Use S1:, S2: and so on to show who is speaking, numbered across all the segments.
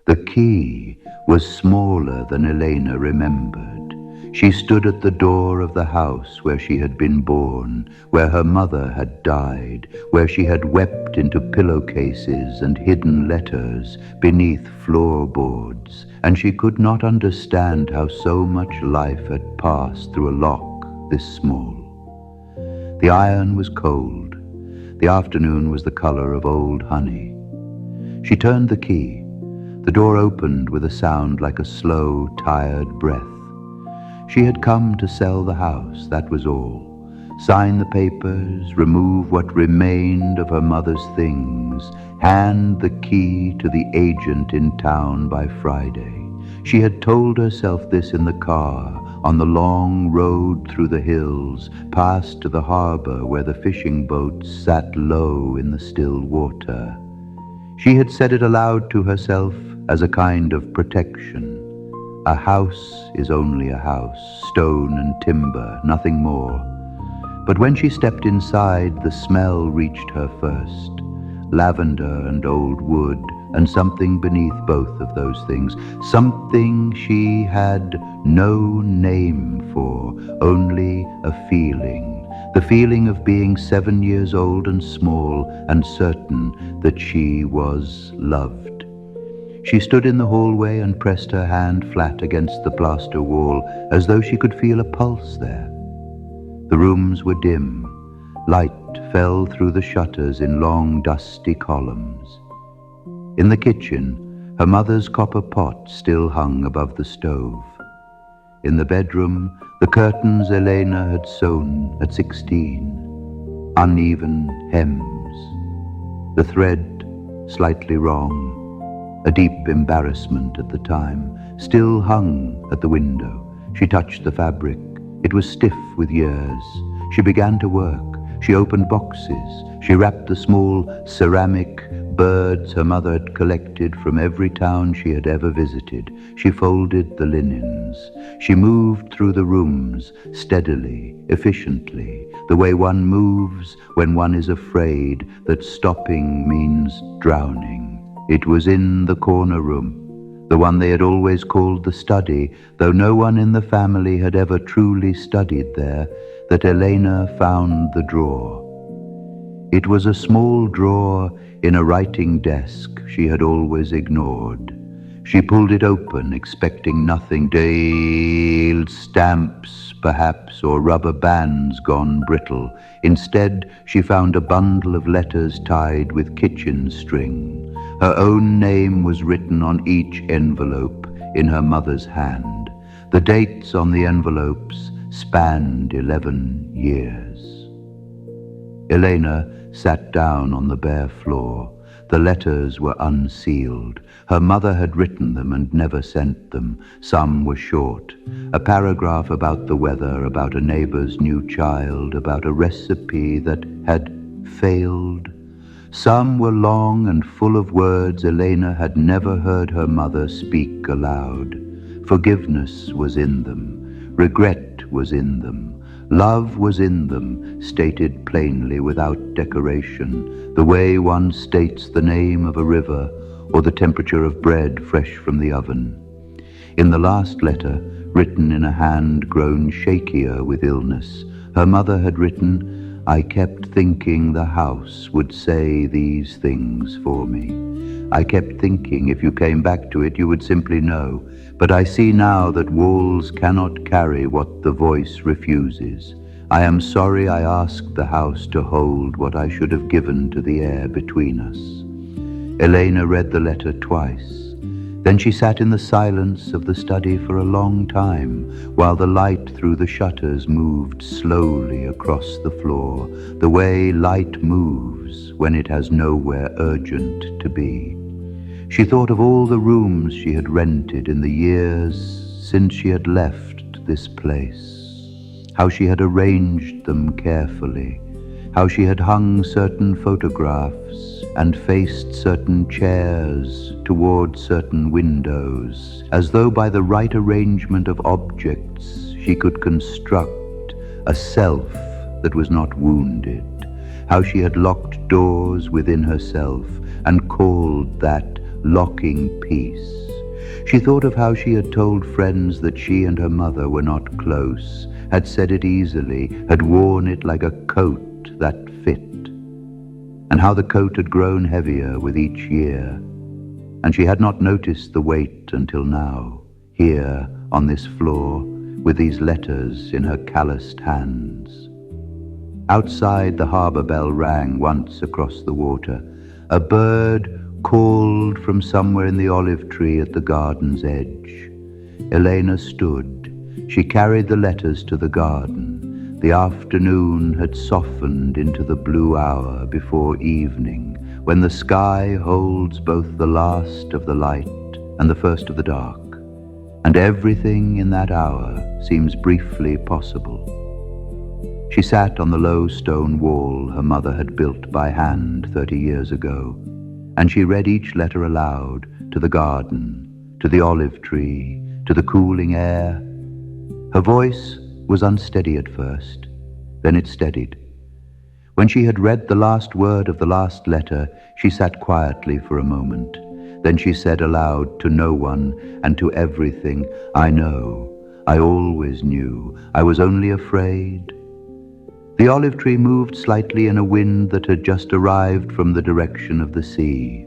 S1: The key was smaller than Elena remembered. She stood at the door of the house where she had been born, where her mother had died, where she had wept into pillowcases and hidden letters beneath floorboards, and she could not understand how so much life had passed through a lock this small. The iron was cold. The afternoon was the color of old honey. She turned the key. The door opened with a sound like a slow, tired breath. She had come to sell the house, that was all. Sign the papers, remove what remained of her mother's things, hand the key to the agent in town by Friday. She had told herself this in the car, on the long road through the hills, past to the harbor where the fishing boats sat low in the still water. She had said it aloud to herself as a kind of protection. A house is only a house, stone and timber, nothing more. But when she stepped inside, the smell reached her first. Lavender and old wood, and something beneath both of those things. Something she had no name for, only a feeling. The feeling of being 7 years old and small, and certain that she was loved. She stood in the hallway and pressed her hand flat against the plaster wall, as though she could feel a pulse there. The rooms were dim. Light fell through the shutters in long, dusty columns. In the kitchen, her mother's copper pot still hung above the stove. In the bedroom, the curtains Elena had sewn at 16. Uneven hems. The thread slightly wrong. A deep embarrassment at the time, still hung at the window. She touched the fabric. It was stiff with years. She began to work. She opened boxes. She wrapped the small ceramic birds her mother had collected from every town she had ever visited. She folded the linens. She moved through the rooms, steadily, efficiently, the way one moves when one is afraid that stopping means drowning. It was in the corner room, the one they had always called the study, though no one in the family had ever truly studied there, that Elena found the drawer. It was a small drawer in a writing desk she had always ignored. She pulled it open, expecting nothing, Dale stamps, perhaps, or rubber bands gone brittle. Instead, she found a bundle of letters tied with kitchen string. Her own name was written on each envelope in her mother's hand. The dates on the envelopes spanned 11 years. Elena sat down on the bare floor. The letters were unsealed. Her mother had written them and never sent them. Some were short. A paragraph about the weather, about a neighbor's new child, about a recipe that had failed. Some were long and full of words Elena had never heard her mother speak aloud. Forgiveness was in them. Regret was in them. Love was in them, stated plainly without decoration, the way one states the name of a river or the temperature of bread fresh from the oven. In the last letter, written in a hand grown shakier with illness, her mother had written, "I kept thinking the house would say these things for me. I kept thinking if you came back to it you would simply know. But I see now that walls cannot carry what the voice refuses. I am sorry I asked the house to hold what I should have given to the air between us." Elena read the letter twice. Then she sat in the silence of the study for a long time, while the light through the shutters moved slowly across the floor, the way light moves when it has nowhere urgent to be. She thought of all the rooms she had rented in the years since she had left this place, how she had arranged them carefully, how she had hung certain photographs and faced certain chairs toward certain windows, as though by the right arrangement of objects she could construct a self that was not wounded, how she had locked doors within herself and called that locking peace. She thought of how she had told friends that she and her mother were not close, had said it easily, had worn it like a coat that fit, and how the coat had grown heavier with each year, and she had not noticed the weight until now, here on this floor, with these letters in her calloused hands. Outside, the harbour bell rang once across the water. A bird called from somewhere in the olive tree at the garden's edge. Elena stood. She carried the letters to the garden. The afternoon had softened into the blue hour before evening, when the sky holds both the last of the light and the first of the dark, and everything in that hour seems briefly possible. She sat on the low stone wall her mother had built by hand 30 years ago, and she read each letter aloud to the garden, to the olive tree, to the cooling air. Her voice was unsteady at first, then it steadied. When she had read the last word of the last letter, she sat quietly for a moment. Then she said aloud to no one and to everything, "I know, I always knew, I was only afraid." The olive tree moved slightly in a wind that had just arrived from the direction of the sea.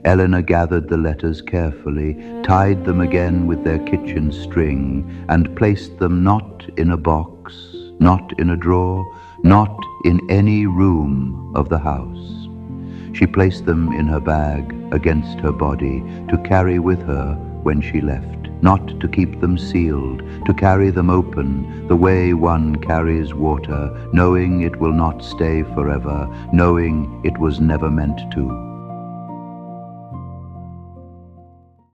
S1: Elena gathered the letters carefully, tied them again with their kitchen string, and placed them not in a box, not in a drawer, not in any room of the house. She placed them in her bag against her body to carry with her when she left, not to keep them sealed, to carry them open the way one carries water, knowing it will not stay forever, knowing it was never meant to.